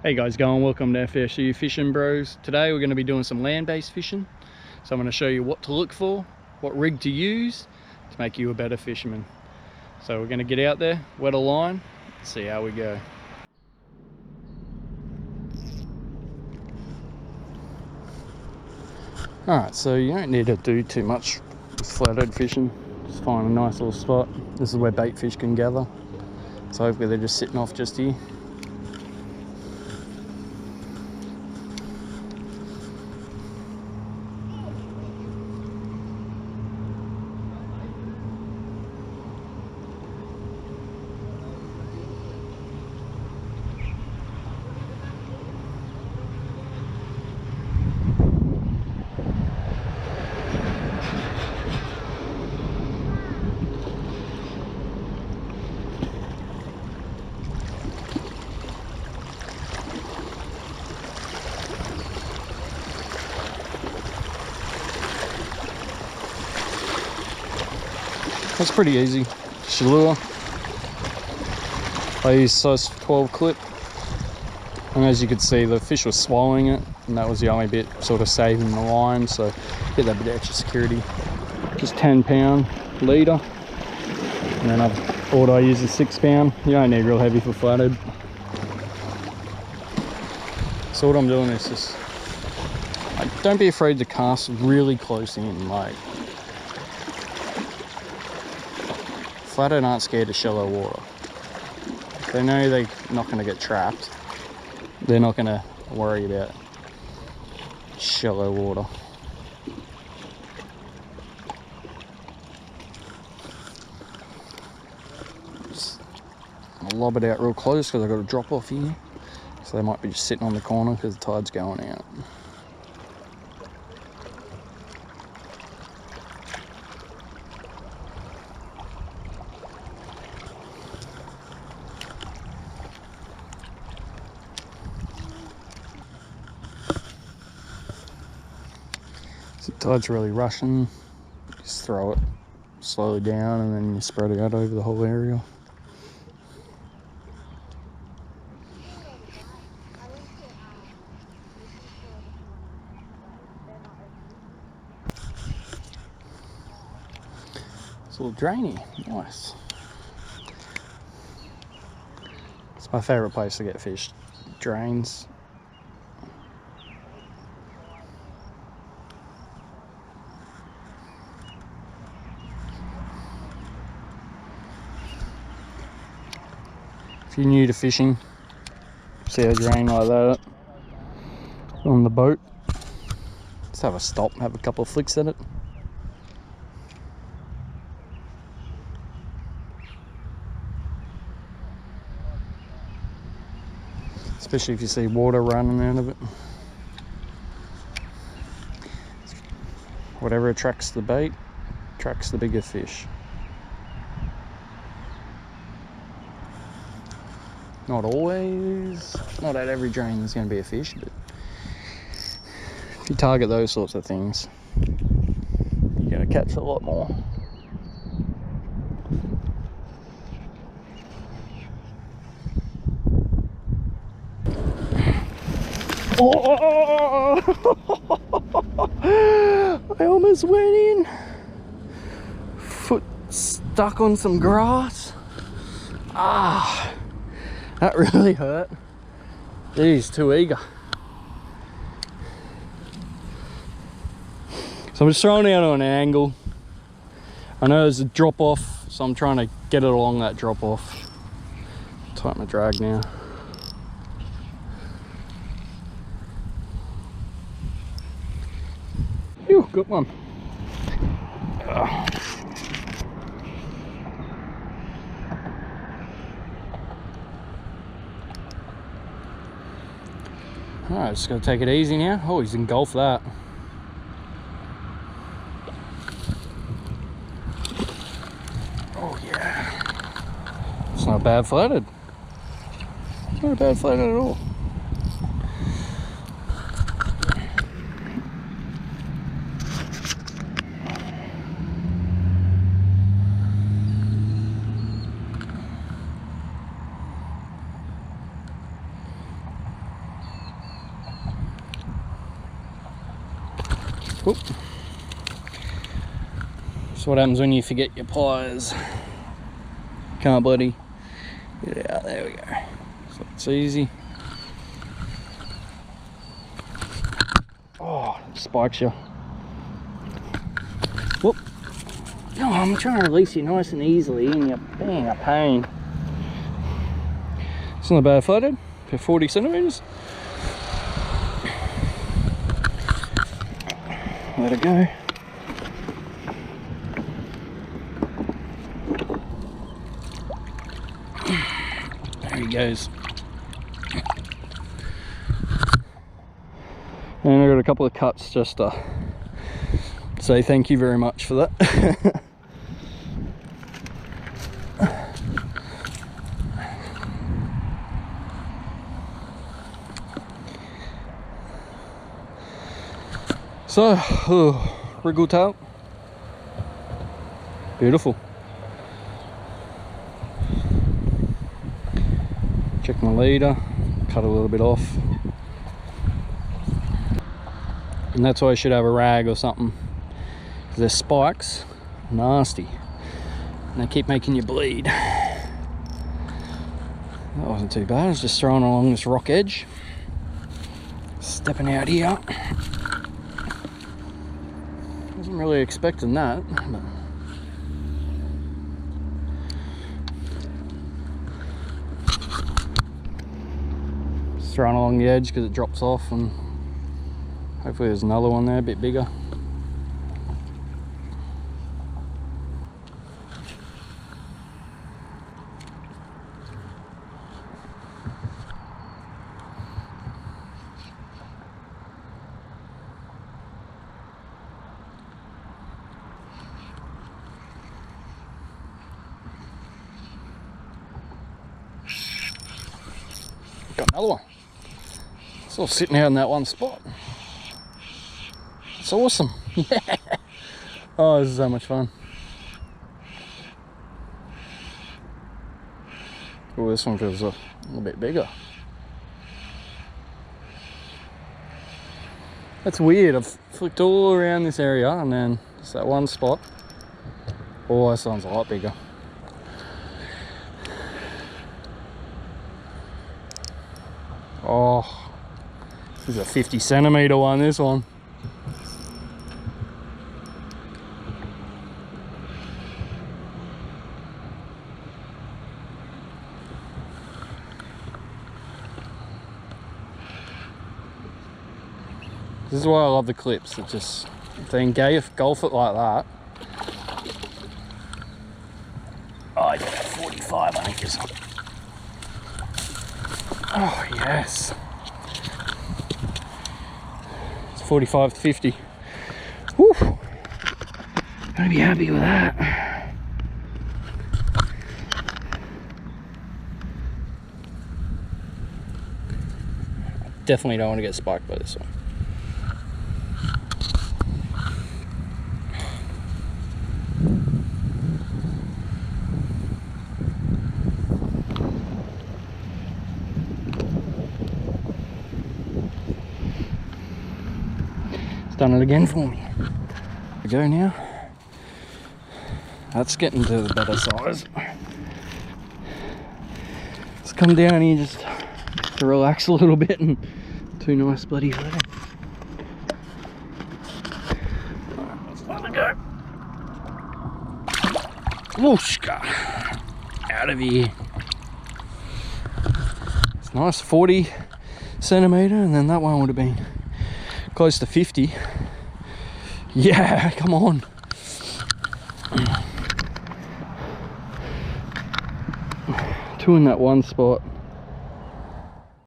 Hey guys, going? Welcome to FSU Fishing Bros. Today we're going to be doing some land-based fishing. So I'm going to show you what to look for, what rig to use to make you a better fisherman. So we're going to get out there, wet a line, see how we go. Alright, so you don't need to do too much with flathead fishing. Just find a nice little spot. This is where bait fish can gather. So hopefully they're just sitting off just here. It's pretty easy. Just your lure. I use size 12 clip, and as you can see, the fish was swallowing it, and that was the only bit sort of saving the line, so get that bit of extra security. Just 10-pound leader, and then I use a 6-pound. You don't need real heavy for flathead. So what I'm doing is just, don't be afraid to cast really close in. Like, flathead aren't scared of shallow water. If they know they're not going to get trapped, they're not going to worry about shallow water. Just lob it out real close because I've got a drop off here. So they might be just sitting on the corner because the tide's going out. So the tide's really rushing, just throw it slowly down and then you spread it out over the whole area. It's a little drainy, nice. It's my favourite place to get fish, drains. If you're new to fishing, see a drain like that on the boat, just have a stop, have a couple of flicks at it. Especially if you see water running out of it. Whatever attracts the bait, attracts the bigger fish. Not always, not at every drain there's going to be a fish, but if you target those sorts of things, you're going to catch a lot more. Oh! I almost went in. Foot stuck on some grass. Ah, that really hurt. He's too eager. So I'm just throwing it out on an angle. I know there's a drop off, so I'm trying to get it along that drop off. Tighten the drag now. Phew, good one. Alright, just gotta take it easy now. Oh, he's engulfed that. Oh yeah. It's not a bad flathead. Not a bad flathead at all. Whoop. That's what happens when you forget your pliers. Can't bloody get it out. There we go. So it's easy. Oh, it spikes you. Whoop. No, I'm trying to release you nice and easily and you're being a pain. It's not a bad flathead for 40 centimeters. Let it go. There he goes. And I got a couple of cuts just to say thank you very much for that. So, wriggle tail, beautiful. Check my leader, cut a little bit off. And that's why I should have a rag or something. Because their spikes are nasty. And they keep making you bleed. That wasn't too bad, I was just throwing along this rock edge. Stepping out here. Wasn't really expecting that. But just throwing along the edge because it drops off, and hopefully there's another one there a bit bigger. Got another one. It's all sitting out in that one spot. It's awesome. Yeah. Oh, this is so much fun. Oh, this one feels a little bit bigger. That's weird. I've flicked all around this area and then just that one spot. Oh, this one's a lot bigger. Oh, this is a 50 centimeter one, this one. This is why I love the clips. It just, if they engulf it like that. Oh, I did a 45, I think is. Oh, yes. It's 45 to 50. Whew. Gonna be happy with that. Definitely don't want to get spiked by this one. Done it again for me. There we go now. That's getting to the better size. Let's come down here just to relax a little bit, and two nice bloody flathead. Let's let it go. Whooshka. Out of here. It's nice, 40 centimeter, and then that one would have been close to 50. Yeah, come on. Two in that one spot.